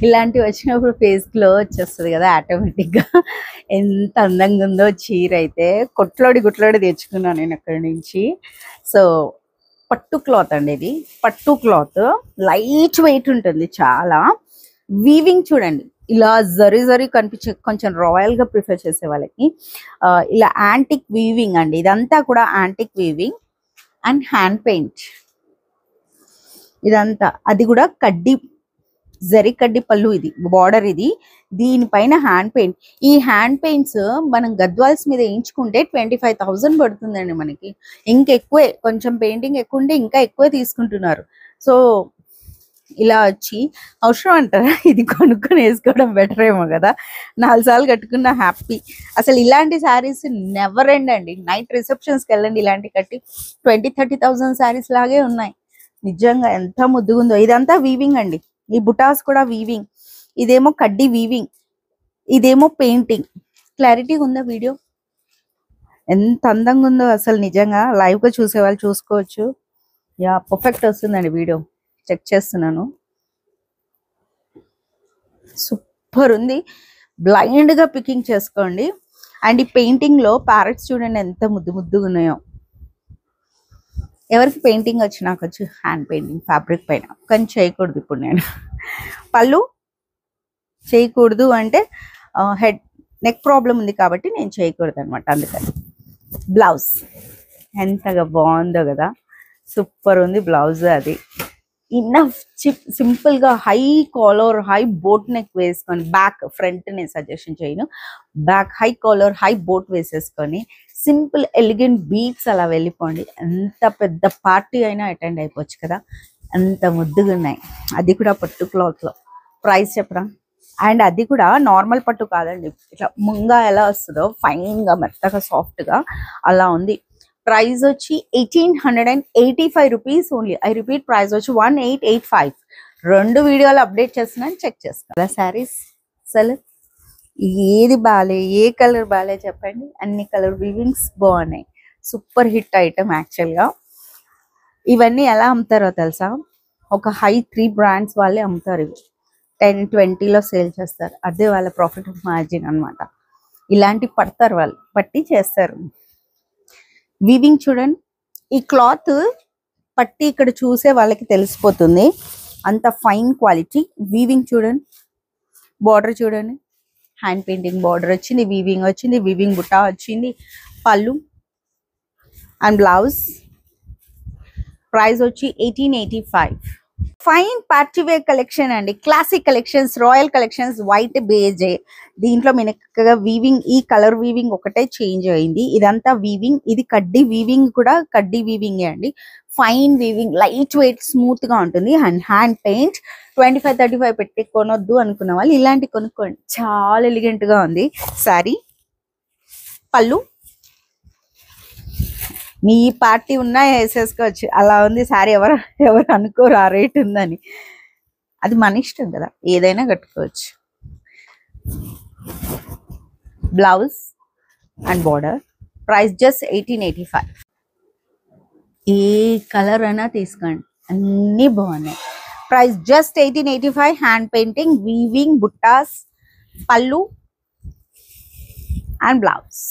ఇలాంటివి వచ్చినప్పుడు face glow వచ్చేస్తుంది కదా ఆటోమేటిక్గా. ఎంత అందంగా ఉందో చీర అయితే. గుట్లోడి తెచ్చుకున్నాను నేను అక్కడి నుంచి. సో పట్టు క్లాత్ అండి ఇది. పట్టు క్లాత్ లైట్ వెయిట్ ఉంటుంది చాలా. వీవింగ్ చూడండి, ఇలా జరీ కనిపించే, కొంచెం రాయల్ గా ప్రిఫర్ చేసే వాళ్ళకి ఇలా యాంటిక్ వీవింగ్ అండి. ఇదంతా కూడా antique weaving and hand paint ఇదంతా. అది కూడా కడ్డీ, జరీ కడ్డీ పళ్ళు, ఇది బార్డర్. ఇది దీనిపైన హ్యాండ్ పెయింట్. ఈ హ్యాండ్ పెయింట్స్ మనం గద్వాల్స్ మీద వేయించుకుంటే 25,000 పడుతుందండి మనకి. ఇంకెక్కువే, కొంచెం పెయింటింగ్ ఎక్కువ ఉంటే ఇంకా ఎక్కువే తీసుకుంటున్నారు. సో ఇలా వచ్చి అవసరం అంటారా, ఇది కొనుక్కొని వేసుకోవడం బెటర్ ఏమో కదా. 4 సార్లు కట్టుకున్న హ్యాపీ. అసలు ఇలాంటి శారీస్ నెవర్ ఎండ్ అండి. నైట్ రిసెప్షన్స్కి వెళ్ళండి, ఇలాంటి కట్టి 20-30,000 శారీస్ లాగే ఉన్నాయి. నిజంగా ఎంత ముద్దుగుందో. ఇదంతా వీవింగ్ అండి. ఈ బుటాస్ కూడా వీవింగ్. ఇదేమో కడ్డీ వీవింగ్, ఇదేమో పెయింటింగ్. క్లారిటీగా ఉందా వీడియో? ఎంత అందంగా ఉందో అసలు. నిజంగా లైవ్ గా చూసే వాళ్ళు చూసుకోవచ్చు. యా, పర్ఫెక్ట్ వస్తుందండి వీడియో. చెక్ చేస్తున్నాను. సూపర్ ఉంది. బ్లైండ్ గా పికింగ్ చేసుకోండి. అండ్ ఈ పెయింటింగ్ లో ప్యారెట్స్ చూడండి ఎంత ముద్దుగా ఉన్నాయో. ఎవరికి పెయింటింగ్ వచ్చి, నాకు వచ్చి హ్యాండ్ పెయింటింగ్ ఫ్యాబ్రిక్ పైన, కానీ చేయకూడదు ఇప్పుడు నేను. పళ్ళు చేయకూడదు అంటే నెక్ ప్రాబ్లం ఉంది కాబట్టి నేను చేయకూడదు అనమాట, అందుకని. బ్లౌజ్ ఎంతగా బాగుందో కదా, సూపర్ ఉంది బ్లౌజ్. అది ఇన్నఫ్ సింపుల్ గా high caller, high boat neck వేసుకొని, బ్యాక్ ఫ్రంట్ నేను సజెషన్ చేయను, back high caller, high boat వేసేసుకొని సింపుల్ ఎలిగెంట్ బీట్స్ అలా వెళ్ళిపోండి. ఎంత పెద్ద పార్టీ అయినా అటెండ్ అయిపోవచ్చు కదా, అంత ముద్దుగా ఉన్నాయి. అది కూడా పట్టు క్లాత్ లో. ప్రైస్ చెప్పరా? అండ్ అది కూడా నార్మల్ పట్టు కాదండి, ఇట్లా ముంగా ఎలా వస్తుందో ఫైన్ గా మెత్తగా సాఫ్ట్ గా అలా ఉంది. ప్రైస్ వచ్చి 1885 rupees only. I repeat, price వచ్చి 1885. 2 వీడియోలు అప్డేట్ చేస్తున్నాను, చెక్ చేసుకోవాలి. శారీస్ అసలు ఏది బాలే, ఏ కలర్ బాలే చెప్పండి. అన్ని కలర్ వీవింగ్స్ బాగున్నాయి. సూపర్ హిట్ ఐటమ్ యాక్చువల్గా. ఇవన్నీ ఎలా అమ్ముతారో తెలుసా? ఒక హై 3 బ్రాండ్స్ వాళ్ళే అమ్ముతారు. ఇవి 10-20లో సేల్ చేస్తారు. అదే వాళ్ళ ప్రాఫిట్ మార్జిన్ అనమాట. ఇలాంటి పడతారు వాళ్ళు, పట్టి చేస్తారు. వీవింగ్ చూడండి, ఈ క్లాత్ పట్టి ఇక్కడ చూసే వాళ్ళకి తెలిసిపోతుంది, అంత ఫైన్ క్వాలిటీ. వీవింగ్ చూడండి, బార్డర్ చూడండి, హ్యాండ్ పెయింటింగ్ బార్డర్ వచ్చింది, వీవింగ్ వచ్చింది, వీవింగ్ బుట్ట వచ్చింది. పళ్ళు అండ్ బ్లౌజ్. ప్రైస్ వచ్చి 1885. ఫైన్ పార్టీ వేర్ కలెక్షన్ అండి. Classic collections, royal collections, white beige. దీంట్లో మనకి వీవింగ్, ఈ కలర్ వీవింగ్ ఒకటే చేంజ్ అయింది. ఇదంతా వీవింగ్. ఇది కడ్డీ వీవింగ్, కూడా కడ్డీ వీవింగ్ అండి. Fine weaving, light weight, smooth గా ఉంటుంది. And hand paint. 25-35 పెట్టి కొనొద్దు అనుకున్న వాళ్ళు ఇలాంటి కొనుక్కోండి, చాలా ఎలిగెంట్ గా ఉంది సారీ. పళ్ళు మీ పార్టీ ఉన్నా వేసేసుకోవచ్చు, అలా ఉంది సారీ. ఎవరు అనుకోరు ఆ రేట్ ఉందని. అది మన ఇష్టం కదా, ఏదైనా కట్టుకోవచ్చు. Blouse and border. Price just 1885. ఏ కలర్ అయినా తీసుకోండి, అన్నీ బాగున్నాయి. Price just 1885. Hand painting, weaving, బుట్టాస్, పళ్ళు అండ్ బ్లౌజ్.